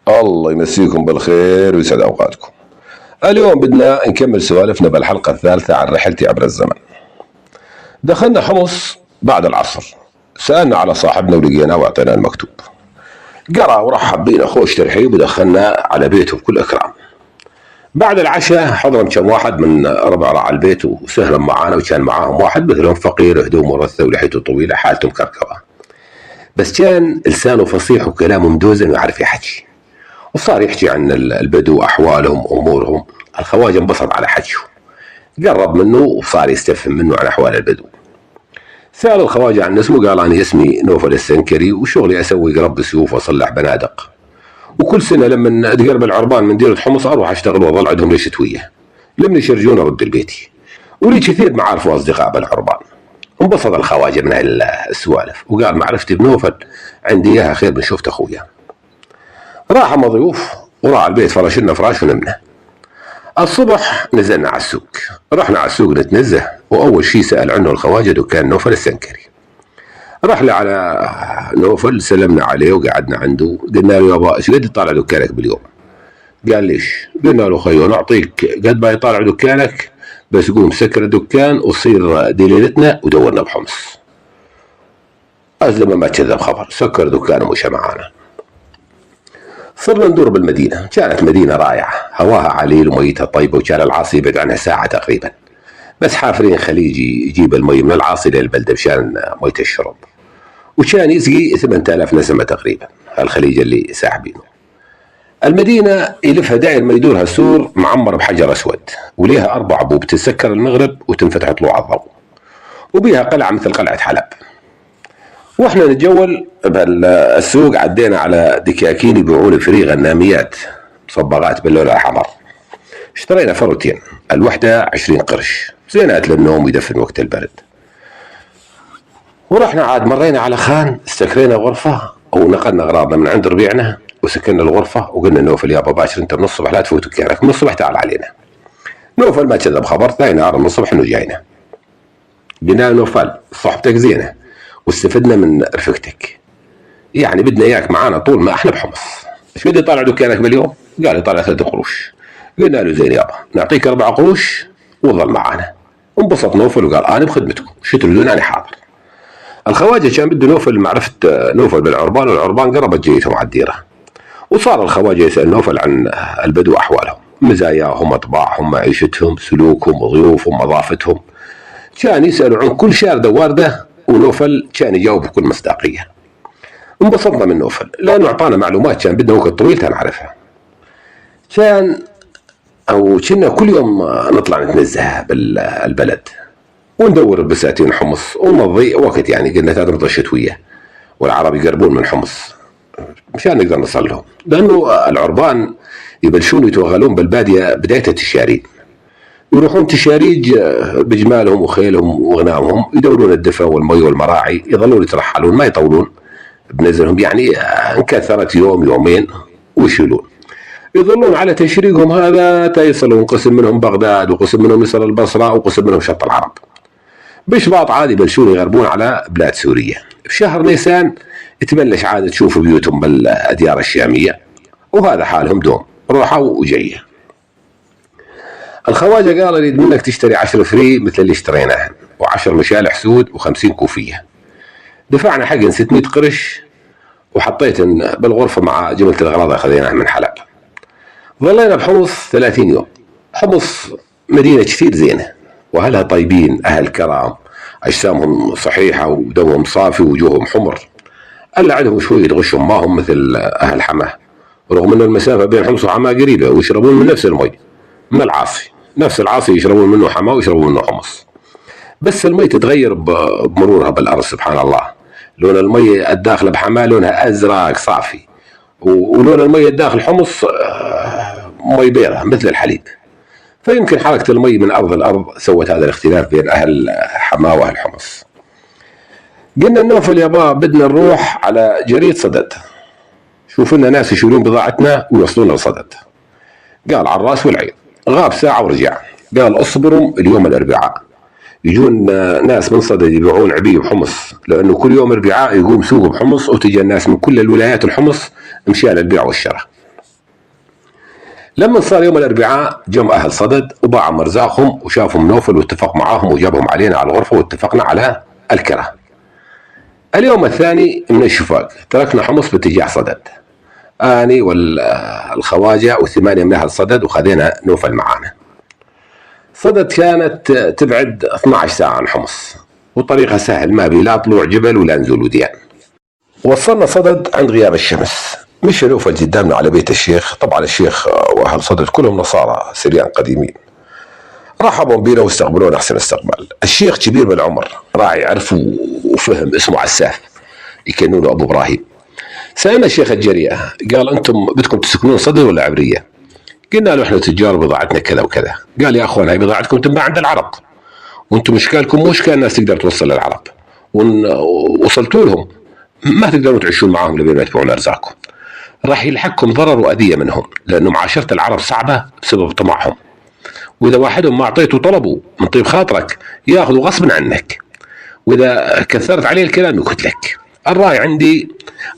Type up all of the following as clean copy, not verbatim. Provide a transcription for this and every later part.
الله يمسيكم بالخير ويسعد اوقاتكم. اليوم بدنا نكمل سوالفنا بالحلقه الثالثه عن رحلتي عبر الزمن. دخلنا حمص بعد العصر، سالنا على صاحبنا ولقيناه واعطيناه المكتوب. قرا ورحب بينا خوش ترحيب ودخلنا على بيته بكل اكرام. بعد العشاء حضرنا كم واحد من ربع راعي البيت وسهلا معانا، وكان معاهم واحد مثلهم فقير هدومه رثه ولحيته طويله حالته مكركبه، بس كان لسانه فصيح وكلامه مدوزن ويعرف يحكي، وصار يحكي عن البدو أحوالهم أمورهم. الخواجة انبسط على حكيه، قرب منه وصار يستفهم منه عن أحوال البدو. سأل الخواجة عن اسمه، قال أنا اسمي نوفل السنكري وشغلي أسوي قرب سيوف وأصلح بنادق، وكل سنة لما تقرب العربان من ديرة حمص أروح أشتغل وأظل عندهم لشتوية، لما يشرجون أرد لبيتي، ولي كثير معارف وأصدقاء بالعربان. انبسط الخواجة من السوالف وقال معرفتي بنوفل عندي إياها خير من شفت أخويا. راح مضيوف وراح البيت فرش لنا فراش ونمنا. الصبح نزلنا على السوق، رحنا على السوق نتنزه، واول شيء سال عنه الخواجه دكان نوفل السنكري. رحنا على نوفل سلمنا عليه وقعدنا عنده، قلنا له يابا ايش قد يطالع دكانك باليوم؟ قال ليش؟ قلنا له خيو نعطيك قد ما يطالع دكانك، بس قوم سكر الدكان وصير دليلتنا ودورنا بحمص. ازلم ما كذب خبر، سكر دكانه ومشى معانا. صرنا ندور بالمدينة، كانت مدينة رائعة، هواها عليل وميتها طيبة، وكان العاصي يبعد عنها ساعة تقريبا، بس حافرين خليجي يجيب المي من العاصي للبلدة مشان مية الشرب، وكان يسقي 8000 نسمة تقريبا، الخليج اللي ساحبينه. المدينة يلفها داير ما يدورها السور معمر بحجر أسود، وليها 4 أبواب تسكر المغرب وتنفتح طلوع الضوء، وبيها قلعة مثل قلعة حلب. واحنا نتجول بالسوق عدينا على دكاكين يبيعون فري غناميات مصبغات باللون الاحمر. اشترينا فروتين، الوحده 20 قرش، زينات للنوم ويدفن وقت البرد. ورحنا عاد مرينا على خان، استكرينا غرفه ونقلنا اغراضنا من عند ربيعنا وسكننا الغرفه، وقلنا نوفل يابا باكر انت من الصبح لا تفوت دكانك، من الصبح تعال علينا. نوفل ما كذب خبر، ثاني نهار من الصبح انه جاينا. قلنا نوفل صحبتك زينه واستفدنا من رفقتك، يعني بدنا اياك معانا طول ما احنا بحمص. ايش بدي طالع دكانك باليوم؟ قال يطالع 3 قروش. قلنا له زين يابا نعطيك 4 قروش وظل معانا. انبسط نوفل وقال انا بخدمتكم، شو تريدون انا حاضر. الخواجه كان بده نوفل معرفه نوفل بالعربان، والعربان قربت جيتهم على الديره، وصار الخواجه يسال نوفل عن البدو احوالهم، مزاياهم، اطباعهم، معيشتهم، سلوكهم، ضيوفهم، نظافتهم. كان يسالوا عن كل شارده وارده، ونوفل كان يجاوب بكل مصداقيه. انبسطنا من نوفل لانه اعطانا معلومات كان بدنا وقت طويل نعرفها. كان او كنا كل يوم نطلع نتنزه بالبلد وندور بساتين حمص ونضيع وقت، يعني قلنا تدرس الشتويه والعرب يقربون من حمص مشان نقدر نصل لهم، لانه العربان يبلشون يتوغلون بالباديه بدايه التشارين، يروحون تشاريج بجمالهم وخيلهم وغنامهم، يدورون الدفا والمي والمراعي، يظلون يترحلون ما يطولون بنزلهم، يعني انكثرت يوم يومين ويشيلون، يظلون على تشريقهم هذا تيصلون، قسم منهم بغداد وقسم منهم يصل البصره وقسم منهم شط العرب. بشباط عادي يبلشون يغربون على بلاد سوريا. في شهر نيسان تبلش عاد تشوف بيوتهم بالاديار الشاميه، وهذا حالهم دوم روحه وجيه. الخواجه قال اريد منك تشتري 10 فري مثل اللي اشتريناه، و10 مشالح سود و50 كوفيه. دفعنا حقن 600 قرش، وحطيتن بالغرفه مع جمله الاغراض اللي خذيناها من حلب. ظلينا بحمص 30 يوم. حمص مدينه كثير زينه، واهلها طيبين، اهل كرام، اجسامهم صحيحه ودمهم صافي ووجوههم حمر. الا عندهم شويه غشهم، ما هم مثل اهل حماه، رغم ان المسافه بين حمص وحماه قريبه، ويشربون من نفس المي من العاصي، نفس العاصي يشربون منه حماه ويشربون منه حمص، بس المي تتغير بمرورها بالارض. سبحان الله، لون المي الداخل بحماه لونها ازرق صافي، ولون المي الداخل حمص مي بيضة مثل الحليب. فيمكن حركة المي من أرض الأرض سوت هذا الاختلاف بين أهل حماه وأهل حمص. قلنا نوفل يابا بدنا نروح على جريد صدد، شوف لنا ناس يشيلون بضاعتنا ويوصلونا لصدد. قال على الراس والعين. غاب ساعة ورجع، قال اصبروا اليوم الأربعاء يجون ناس من صدد يبيعون عبي بحمص، لأنه كل يوم أربعاء يقوم سوق بحمص وتجي الناس من كل الولايات الحمص مشان البيع والشراء. لما صار يوم الاربعاء جم اهل صدد وباعوا مرزاقهم وشافوا نوفل واتفق معاهم وجابهم علينا على الغرفه واتفقنا على الكره. اليوم الثاني من الشفاق تركنا حمص باتجاه صدد، اني والخواجه وثمانيه من اهل صدد وخذينا نوفل معانا. صدد كانت تبعد 12 ساعه عن حمص وطريقها سهل، ما بي لا طلوع جبل ولا نزول وديان. وصلنا صدد عند غياب الشمس، مشى نوفل قدامنا على بيت الشيخ. طبعا الشيخ واهل صدد كلهم نصارى سريان قديمين، رحبوا بينا واستقبلونا احسن استقبال. الشيخ كبير بالعمر، راعي عرف وفهم، اسمه عساف يكنونه ابو ابراهيم. سالنا الشيخ الجريئه، قال انتم بدكم تسكنون صدد ولا عبريه؟ قلنا له احنا تجار بضاعتنا كذا وكذا. قال يا اخوان هاي بضاعتكم تنباع عند العرب، وانتم اشكالكم مش كان الناس تقدر توصل للعرب، وصلتوا لهم ما تقدرون تعيشون معاهم لبين ما يتبعون ارزاقكم. راح يلحقكم ضرر واذيه منهم، لانه معاشره العرب صعبه بسبب طمعهم، واذا واحدهم ما اعطيته طلبه من طيب خاطرك ياخذوا غصبا عنك، واذا كثرت عليه الكلام يقتلك. الراي عندي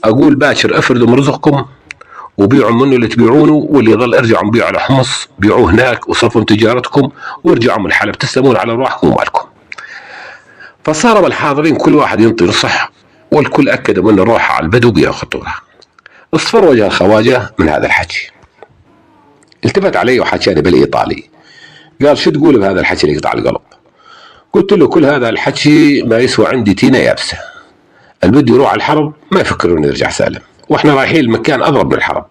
اقول باكر افردوا مرزقكم وبيعوا منه اللي تبيعونه، واللي يظل ارجعوا بيعوا على حمص، بيعوه هناك وصفوا تجارتكم وارجعوا من الحلب تسلمون على ارواحكم ومالكم. فصار الحاضرين كل واحد ينطي نصح، والكل اكد من روحه على البدو بها خطوره. اصفر وجه الخواجه من هذا الحكي، التفت علي وحكاني بالايطالي، قال شو تقول بهذا الحكي اللي يقطع القلب؟ قلت له كل هذا الحكي ما يسوى عندي تينه يابسه، البدو يروح على الحرب ما يفكرون يرجع سالم، واحنا رايحين المكان اضرب من الحرب.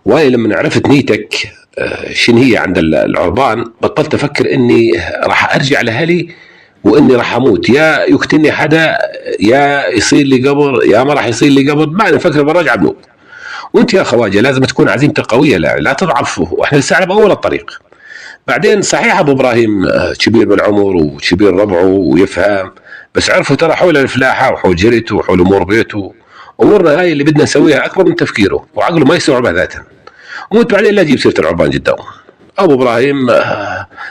وانا لما عرفت نيتك شن هي عند العربان بطلت افكر اني راح ارجع لاهلي واني راح اموت، يا يقتلني حدا يا يصير لي قبر يا ما راح يصير لي قبر، ما نفكر بالرجعه بموت. وانت يا خواجه لازم تكون عزيمتك قويه، لا تضعف، واحنا لسه على باول الطريق. بعدين صحيح ابو ابراهيم كبير بالعمر وكبير ربعه ويفهم، بس عرفوا ترى حول الفلاحه وحول جريته وحول امور بيته، امورنا هاي اللي بدنا نسويها اكبر من تفكيره وعقله ما يستوعبها ذاتا. وانت بعدين لا تجيب سيره العربان قدامه. ابو ابراهيم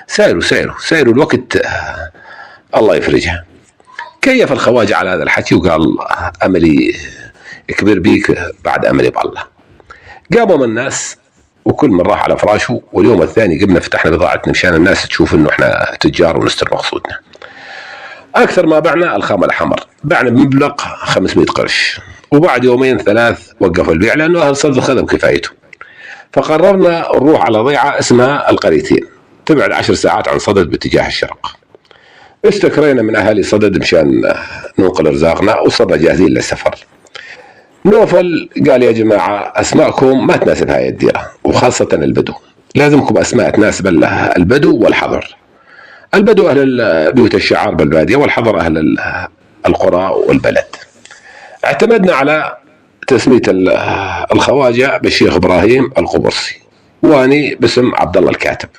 سايروا الوقت الله يفرجها. كيف الخواجه على هذا الحكي وقال املي كبير بيك بعد املي بالله. قاموا من الناس وكل من راح على فراشه، واليوم الثاني قمنا فتحنا بضاعتنا مشان الناس تشوف انه احنا تجار ونستر مقصودنا. اكثر ما بعنا الخام الحمر، بعنا بمبلغ 500 قرش، وبعد يومين ثلاث وقف البيع لانه اهل صدد خذوا كفايته. فقررنا نروح على ضيعه اسمها القريتين، تبعد 10 ساعات عن صدد باتجاه الشرق. استكرينا من اهالي صدد مشان ننقل ارزاقنا وصرنا جاهزين للسفر. نوفل قال يا جماعه اسماءكم ما تناسب هاي الديره، وخاصه البدو، لازمكم اسماء تناسب البدو والحضر. البدو اهل بيوت الشعار بالباديه، والحضر اهل القرى والبلد. اعتمدنا على تسميه الخواجه بالشيخ ابراهيم القبرصي، واني باسم عبد الله الكاتب.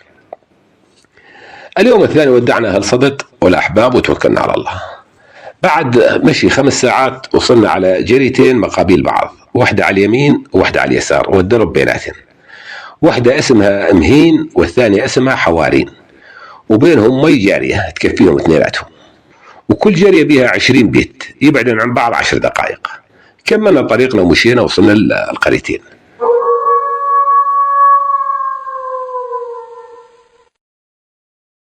اليوم الثاني ودعنا اهل صدد والاحباب وتوكلنا على الله. بعد مشي 5 ساعات وصلنا على جريتين مقابل بعض، واحده على اليمين وواحده على اليسار، والدرب بيناتهم. واحده اسمها مهين والثانيه اسمها حوارين، وبينهم مي جاريه تكفيهم اثنيناتهم، وكل جاريه بها 20 بيت يبعدون عن بعض 10 دقائق. كملنا طريقنا ومشينا وصلنا القريتين.